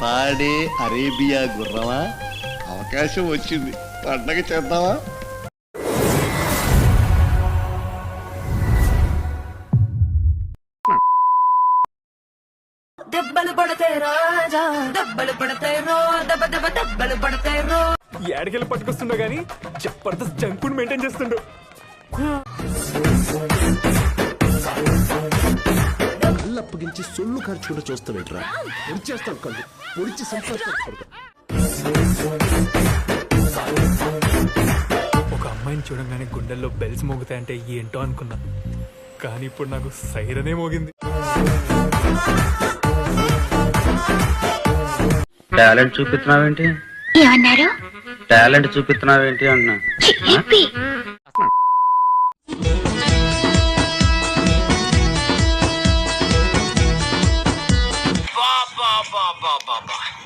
పాడే అరేబియా గుర్రమా? అవకాశం వచ్చింది, పండగ చేద్దామా? దెబ్బలు పడతాయి రాజా, దెబ్బలు పడతాయి రో, దెబ్బ దెబ్బ దెబ్బలు పడతాయి రో. ఏడకెళ్ళి పట్టుకొస్తుండో గానీ జబర్దస్త్ జంక్ ఫుడ్ మెయింటైన్ చేస్తుండో. అప్పగించి సొల్లు ఖర్చుకుంటూ చూస్తావేట్రా? పొడిచేస్తాను కళ్ళు, పొడిచి సంపాదిస్తాను. ఒక అమ్మాయిని చూడంగానే గుండెల్లో బెల్స్ మోగుతాయంటే ఏంటో అనుకున్నా, కానీ ఇప్పుడు నాకు సైరనే మోగింది. టాలెంట్ చూపిస్తున్నావేంటి? ఏమన్నారు? టాలెంట్ చూపిస్తున్నావేంటి అన్నా.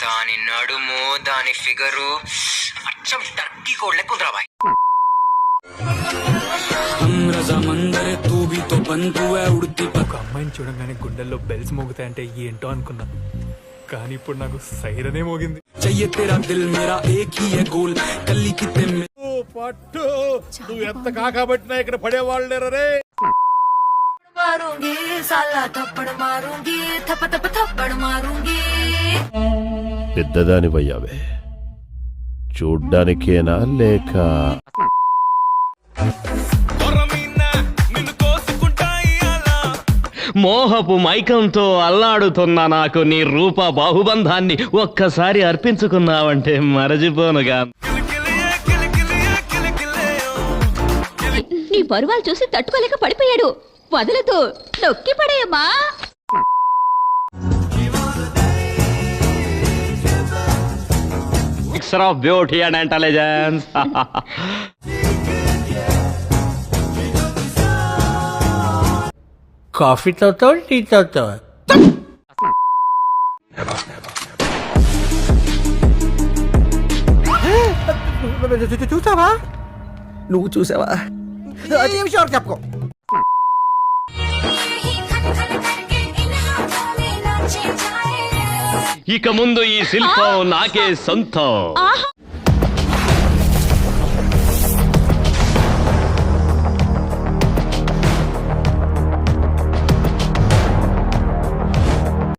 దాని నడుము, దాని ఫిగరు అచ్చం టర్కీ కోడ్ లెక్కుందిరా బాయ్. ఒక అమ్మాయిని చూడంగానే గుండెల్లో బెల్స్ మోగుతాయంటే ఏంటో అనుకున్నా, కానీ ఇప్పుడు నాకు సైరనే మోగింది. పట్టు నువ్వు ఎంత కాకబట్టినా ఇక్కడ పడేవాళ్ళు లేరే. మారూంగి సాలా తప్పడ మారూంగి, తప్ప తప్ప తప్పడ మారూంగి. పెద్దదానివయ్యావే, చూడ్డానికేనా లేక? మోహపు మైకంతో అల్లాడుతున్న నాకు నీ రూప బాహుబంధాన్ని ఒక్కసారి అర్పించుకున్నావంటే మరచిపోనుగా. నీ పరువాలు చూసి తట్టుకోలేక పడిపోయాడు. వదలదు, నొక్కి పడేయమ్మా. Mixer of beauty and intelligence. Coffee తాగుతావా, టీ తాగుతావా? చూసావా? నువ్వు చూసావా? చెప్పుకో. ఇక ముందు ఈ శిల్పం నాకే సొంతం. ఆహా,